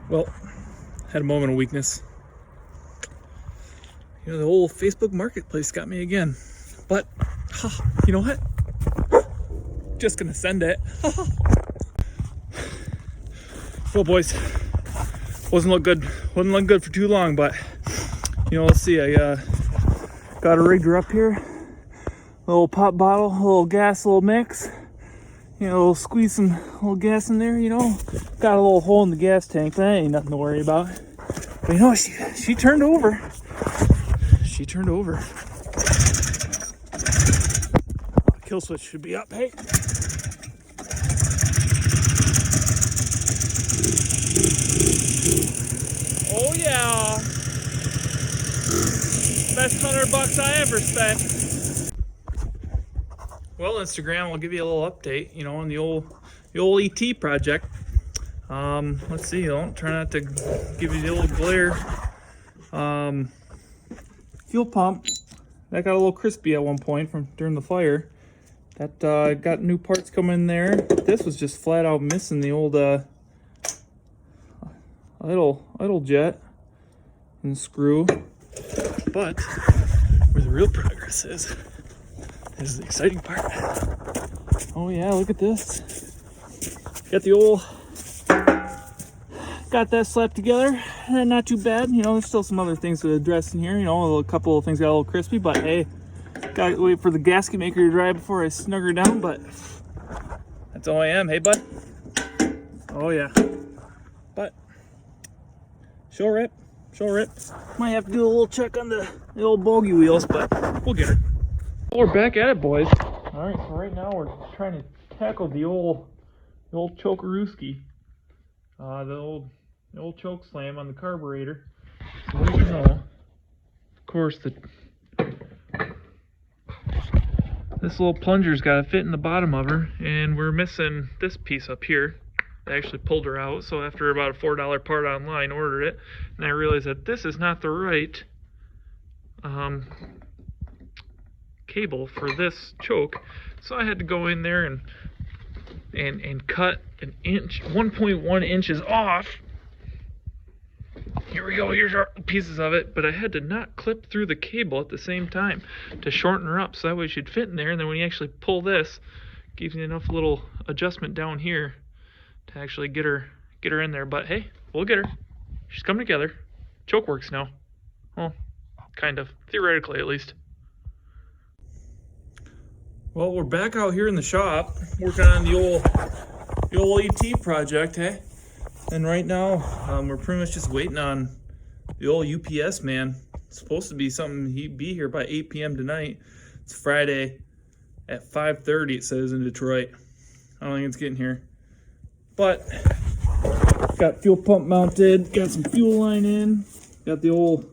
Well, had a moment of weakness. You know, the old Facebook Marketplace got me again. But, you know what? Just gonna send it. Well, boys, wasn't looking good for too long, but you know, let's see. I got a rigged her up here. A little pop bottle, a little gas, a little mix. You know, squeeze some little gas in there. You know, got a little hole in the gas tank. That ain't nothing to worry about. But you know, she turned over. She turned over. Kill switch should be up. Hey. Oh yeah. Best $100 I ever spent. Well, Instagram, I'll give you a little update, you know, on the old ET project. Let's see, don't try not to give you the old glare. Fuel pump, that got a little crispy at one point from during the fire. That got new parts coming in there. This was just flat out missing the old idle jet and screw. But where the real progress is the exciting part. Oh yeah, look at this. Got that slapped together. Not too bad. You know, there's still some other things to address in here. You know, a couple of things got a little crispy, but hey, gotta wait for the gasket maker to dry before I snug her down, but that's all I am. Hey, bud. Oh yeah. But she'll rip. Might have to do a little check on the old bogey wheels, but we'll get her. Well, we're back at it, boys. All right, so right now we're trying to tackle the old chokerooski, the old choke slam on the carburetor. So as you know, of course, this little plunger's got to fit in the bottom of her, and we're missing this piece up here. I actually pulled her out, so after about a $4 part online, ordered it, and I realized that this is not the right cable for this choke, so I had to go in there and cut an inch, 1.1 inches off. Here we go, here's our pieces of it, but I had to not clip through the cable at the same time to shorten her up, so that way she'd fit in there, and then when you actually pull this, it gives you enough little adjustment down here to actually get her in there. But hey, we'll get her. She's coming together. Choke works now. Well, kind of, theoretically at least. Well, we're back out here in the shop working on the old ET project, hey? And right now, we're pretty much just waiting on the old UPS man. It's supposed to be something, he'd be here by 8 p.m. tonight. It's Friday at 5:30, it says, in Detroit. I don't think it's getting here. But got fuel pump mounted, got some fuel line in, got the old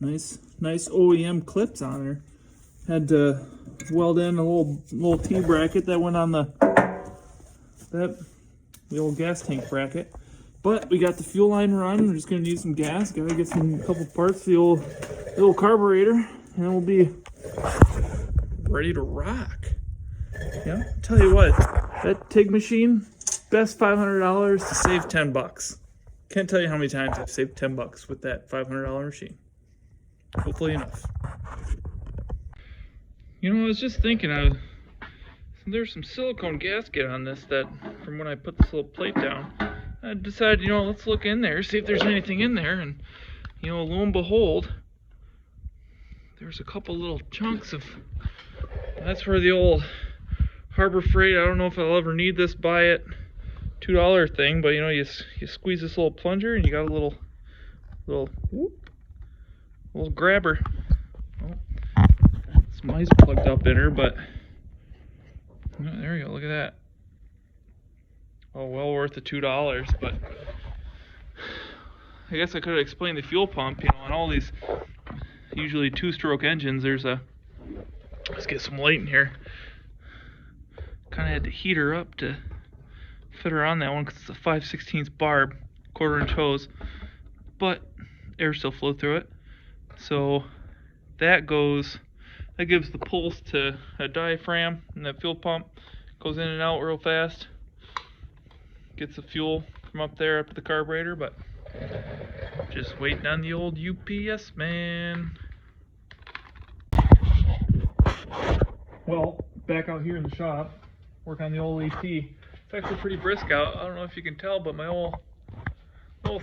nice OEM clips on her. Had to weld in a little T bracket that went on the old gas tank bracket. But we got the fuel line run. We're just gonna need some gas. Gotta get a couple parts for the old carburetor, and then we'll be ready to rock. Yeah, tell you what, that TIG machine, best $500 to save $10. Can't tell you how many times I've saved $10 with that $500 machine. Hopefully enough. You know, I was just thinking, there's some silicone gasket on this that, from when I put this little plate down, I decided, you know, let's look in there, see if there's anything in there, and, you know, lo and behold, there's a couple little chunks of, that's where the old Harbor Freight, I don't know if I'll ever need this, buy it, $2 thing, but you know, you squeeze this little plunger and you got a little grabber. Oh, some ice plugged up in her, but oh, there you go, look at that. Oh, well worth the $2, but I guess I could have explained the fuel pump, you know, on all these usually 2-stroke engines, there's let's get some light in here. Kind of had to heat her up to fit her on that one because it's a 5/16 barb, 1/4-inch hose, but air still flowed through it. So that gives the pulse to a diaphragm, and that fuel pump goes in and out real fast, gets the fuel from up there up to the carburetor, but just waiting on the old UPS man. Well, back out here in the shop, work on the old AT. It's actually pretty brisk out. I don't know if you can tell, but my old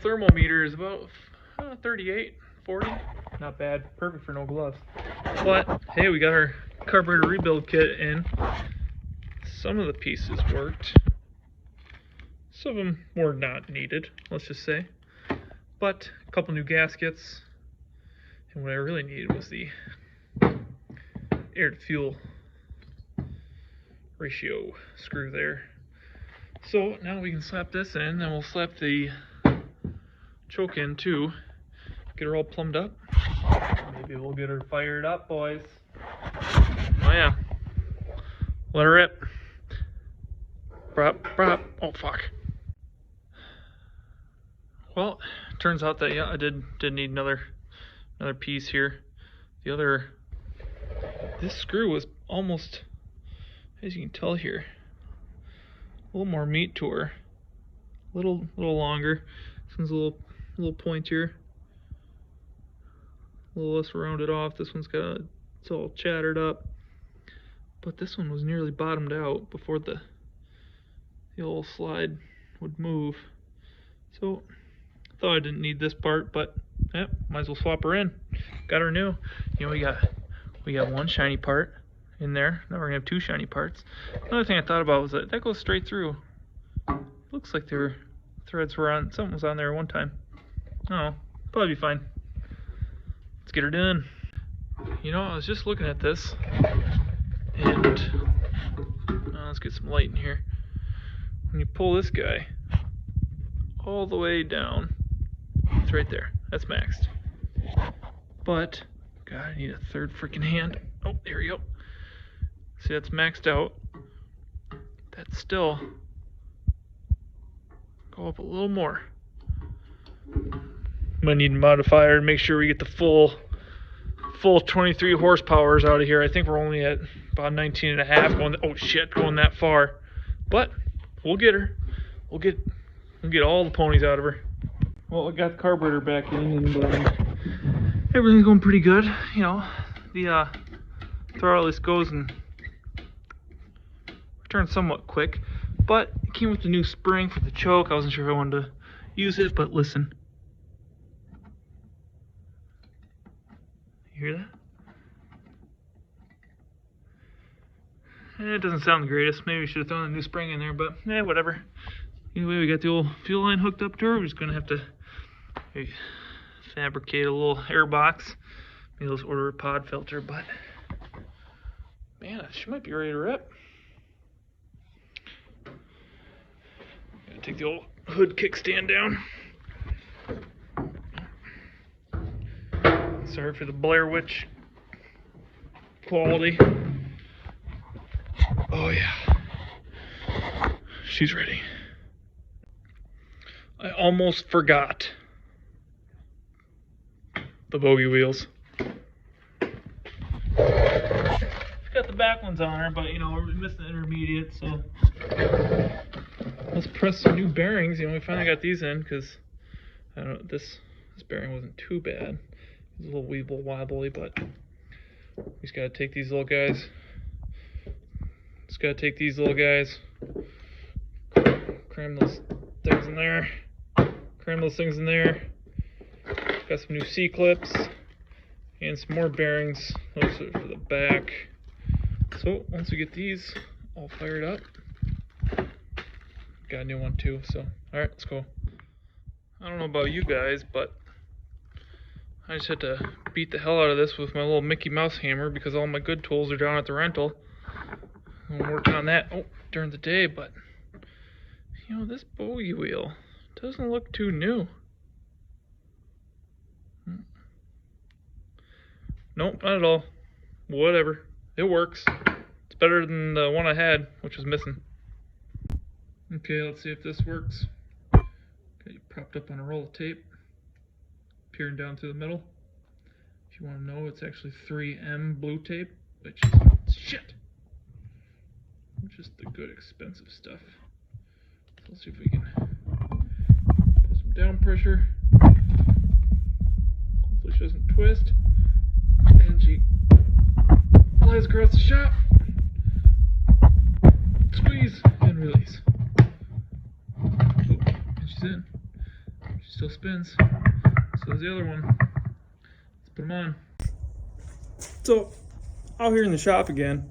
thermometer is about 38, 40. Not bad. Perfect for no gloves. But hey, we got our carburetor rebuild kit in. Some of the pieces worked. Some of them were not needed, let's just say. But a couple new gaskets. And what I really needed was the air to fuel ratio screw there. So now we can slap this in, and we'll slap the choke in too. Get her all plumbed up. Maybe we'll get her fired up, boys. Oh yeah. Let her rip. Brop. Oh fuck. Well, turns out that yeah, I did need another piece here. This screw was almost, as you can tell here, a little more meat to her. A little longer. This one's a little pointier. A little less rounded off. This one's it's all chattered up. But this one was nearly bottomed out before the old slide would move. So I thought I didn't need this part, but yeah, might as well swap her in. Got her new. You know, we got one shiny part in there. Now we're gonna have two shiny parts. Another thing I thought about was that goes straight through. Looks like their threads were on, something was on there one time. Oh, probably be fine. Let's get her done. You know, I was just looking at this, and let's get some light in here. When you pull this guy all the way down, it's right there. That's maxed. But God, I need a third freaking hand. Oh, there we go. See, that's maxed out. That's still go up a little more. Might need a modifier and make sure we get the full 23 horsepowers out of here. I think we're only at about 19 and a half going. Oh shit, going that far. But we'll get her. We'll get all the ponies out of her. Well, I got the carburetor back in, and everything's going pretty good. You know, the throttle just goes and returns somewhat quick, but it came with the new spring for the choke. I wasn't sure if I wanted to use it, but listen. You hear that? It doesn't sound the greatest. Maybe we should have thrown a new spring in there, but whatever. Anyway, we got the old fuel line hooked up to her. We're just gonna have to fabricate a little air box. Maybe let's order a pod filter, but man, she might be ready to rip. Gonna take the old hood kickstand down. Sorry for the Blair Witch quality. Oh yeah, she's ready. I almost forgot the bogey wheels. Got the back ones on her, but you know, we're missing the intermediate, so let's press some new bearings. You know, we finally got these in because I don't know, this bearing wasn't too bad. It was a little weeble wobbly, but we just gotta take these little guys. Cram those things in there. Got some new C-clips and some more bearings. Those are for the back. So once we get these all fired up, got a new one too. So all right, let's go. I don't know about you guys, but I just had to beat the hell out of this with my little Mickey Mouse hammer because all my good tools are down at the rental. I'm working on that during the day, but you know, this bogey wheel doesn't look too new. Nope, not at all. Whatever. It works. It's better than the one I had, which was missing. Okay, let's see if this works. Got you propped up on a roll of tape, peering down through the middle. If you want to know, it's actually 3M blue tape, which is shit. Just the good expensive stuff. So let's see if we can down pressure. Hopefully she doesn't twist. And she flies across the shop. Squeeze and release. Ooh, and she's in. She still spins. So does the other one. Let's put them on. So, out here in the shop again,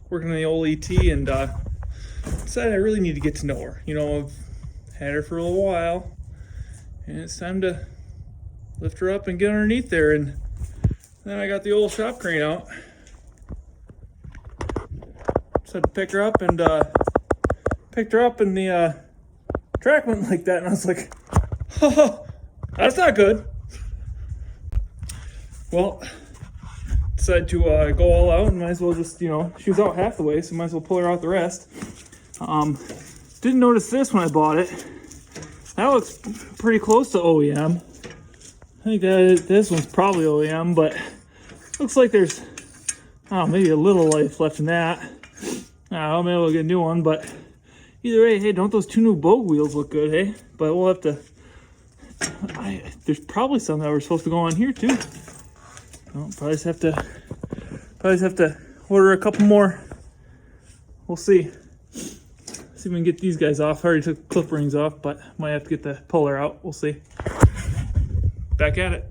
working on the old ET, and decided I really need to get to know her. You know, I've had her for a little while, and it's time to lift her up and get underneath there. And then I got the old shop crane out. Just had to pick her up, and picked her up, and the track went like that, and I was like, oh, that's not good. Well, decided to go all out, and might as well just, you know, she was out half the way, so might as well pull her out the rest. Didn't notice this when I bought it. That looks pretty close to OEM. I think that this one's probably OEM, but looks like there's, oh, maybe a little life left in that. I don't know, maybe we'll get a new one, but either way, hey, don't those two new Bogue wheels look good, hey? But we'll have to, there's probably some that were supposed to go on here too. Well, probably just have to order a couple more. We'll see. See if we can get these guys off. I already took the clip rings off, but might have to get the puller out. We'll see. Back at it.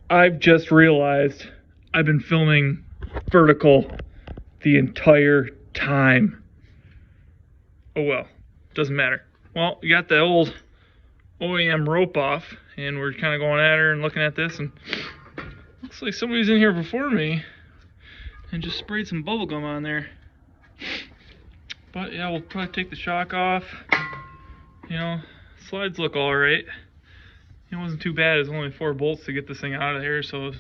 I've just realized I've been filming vertical the entire time. Oh well, doesn't matter. Well, we got the old OEM rope off, and we're kind of going at her and looking at this, and looks like somebody's in here before me and just sprayed some bubble gum on there. But yeah, we'll probably take the shock off. You know, slides look alright. It wasn't too bad. It's only 4 bolts to get this thing out of here, so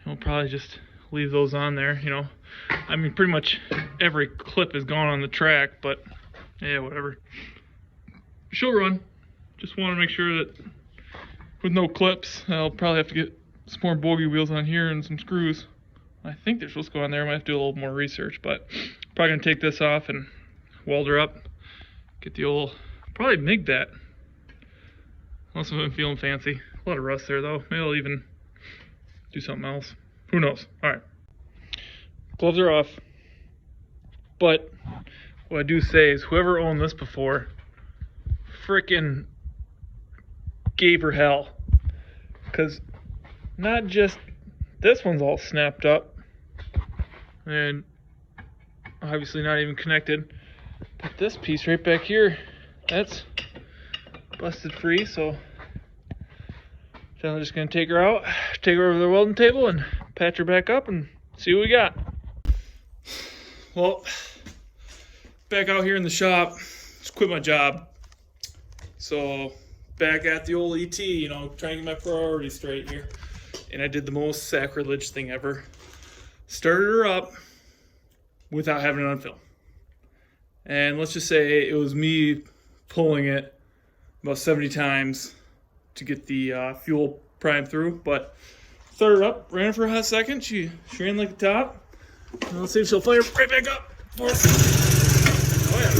we'll probably just leave those on there. You know, I mean, pretty much every clip is gone on the track, but yeah, whatever. She'll run. Just want to make sure that with no clips, I'll probably have to get some more bogey wheels on here and some screws. I think they're supposed to go on there. I might have to do a little more research, but probably gonna take this off and weld her up. Get the old, probably MIG that. Unless I'm feeling fancy. A lot of rust there though. Maybe I'll even do something else. Who knows? Alright. Gloves are off. But what I do say is whoever owned this before frickin' gave her hell. Because not just this one's all snapped up and obviously not even connected, but this piece right back here, that's busted free. So I'm just gonna take her out, take her over to the welding table and patch her back up and see what we got. Well, back out here in the shop, just quit my job. So back at the old ET, you know, trying to get my priorities straight here. And I did the most sacrilege thing ever. Started her up without having it on film. And let's just say it was me pulling it about 70 times to get the fuel primed through. But started her up, ran for a hot second. She ran like a top. And let's see if she'll fire right back up for us. Oh yeah.